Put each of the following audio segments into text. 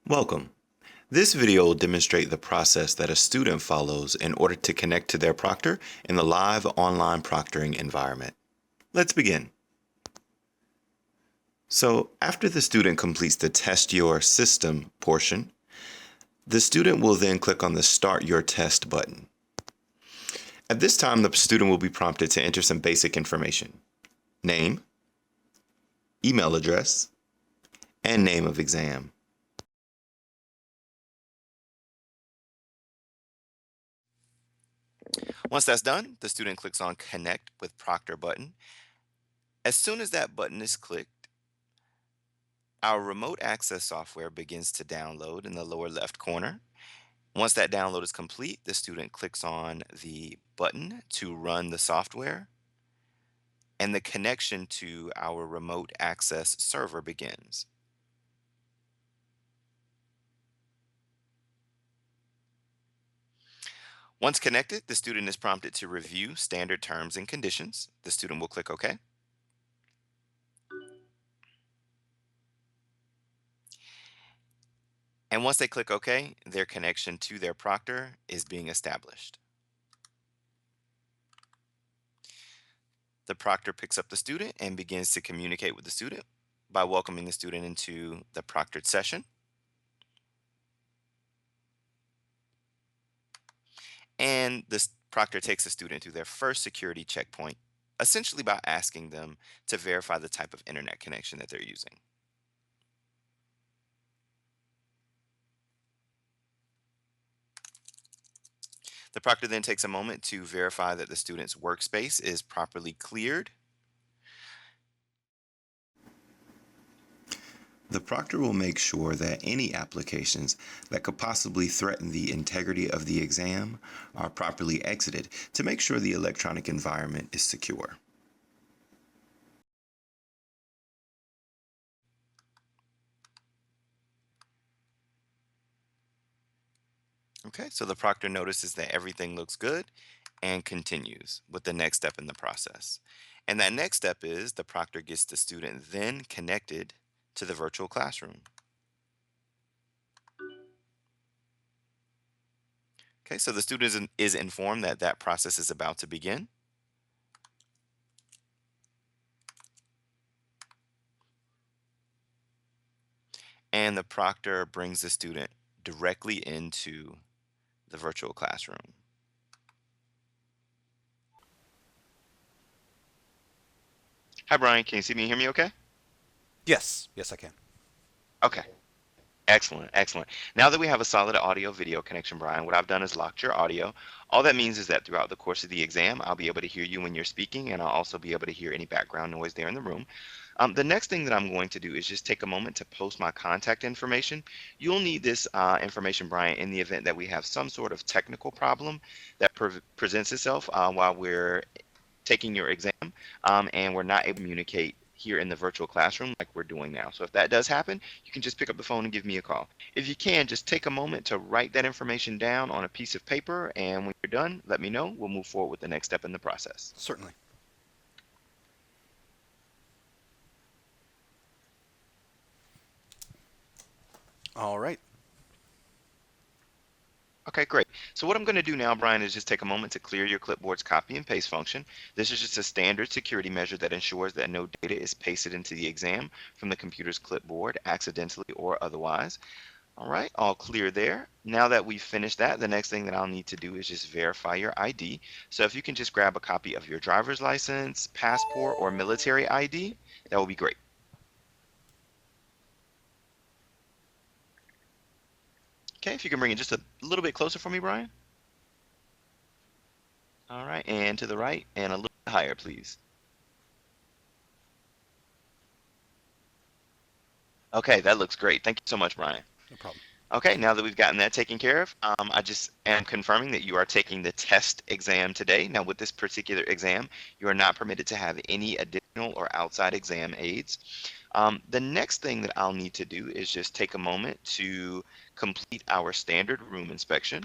Welcome. This video will demonstrate the process that a student follows in order to connect to their proctor in the live online proctoring environment. Let's begin. So after the student completes the Test Your System portion, the student will then click on the Start Your Test button. At this time, the student will be prompted to enter some basic information: name, email address, and name of exam. Once that's done, the student clicks on Connect with Proctor button. As soon as that button is clicked, our remote access software begins to download in the lower left corner. Once that download is complete, the student clicks on the button to run the software, and the connection to our remote access server begins. Once connected, the student is prompted to review standard terms and conditions. The student will click OK. And once they click OK, their connection to their proctor is being established. The proctor picks up the student and begins to communicate with the student by welcoming the student into the proctored session. And the proctor takes the student through their first security checkpoint, essentially by asking them to verify the type of internet connection that they're using. The proctor then takes a moment to verify that the student's workspace is properly cleared. The proctor will make sure that any applications that could possibly threaten the integrity of the exam are properly exited to make sure the electronic environment is secure. Okay, so the proctor notices that everything looks good and continues with the next step in the process. And that next step is the proctor gets the student then connected to the virtual classroom. Okay, so the student is informed that that process is about to begin. And the proctor brings the student directly into the virtual classroom. Hi, Brian. Can you see me and hear me okay? Yes, I can. Okay. Excellent, excellent. Now that we have a solid audio video connection, Brian, what I've done is locked your audio. All that means is that throughout the course of the exam, I'll be able to hear you when you're speaking, and I'll also be able to hear any background noise there in the room. The next thing that I'm going to do is just take a moment to post my contact information. You'll need this information, Brian, in the event that we have some sort of technical problem that presents itself while we're taking your exam, and we're not able to communicate here in the virtual classroom like we're doing now. So if that does happen, you can just pick up the phone and give me a call. If you can, just take a moment to write that information down on a piece of paper, and when you're done, let me know. We'll move forward with the next step in the process. Certainly. All right. Okay, great. So what I'm going to do now, Brian, is just take a moment to clear your clipboard's copy and paste function. This is just a standard security measure that ensures that no data is pasted into the exam from the computer's clipboard, accidentally or otherwise. All right, all clear there. Now that we've finished that, the next thing that I'll need to do is just verify your ID. So if you can just grab a copy of your driver's license, passport, or military ID, that would be great. Okay, if you can bring it just a little bit closer for me, Brian. All right, and to the right, and a little bit higher, please. Okay, that looks great. Thank you so much, Brian. No problem. Okay, now that we've gotten that taken care of, I just am confirming that you are taking the test exam today. Now, with this particular exam, you are not permitted to have any additional or outside exam aids. The next thing that I'll need to do is just take a moment to complete our standard room inspection.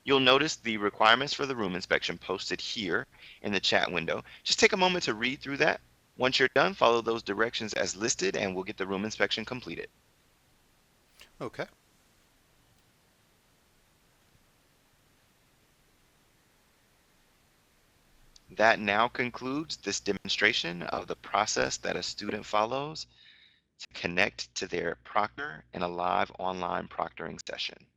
You'll notice the requirements for the room inspection posted here in the chat window. Just take a moment to read through that. Once you're done, follow those directions as listed, and we'll get the room inspection completed. Okay. That now concludes this demonstration of the process that a student follows to connect to their proctor in a live online proctoring session.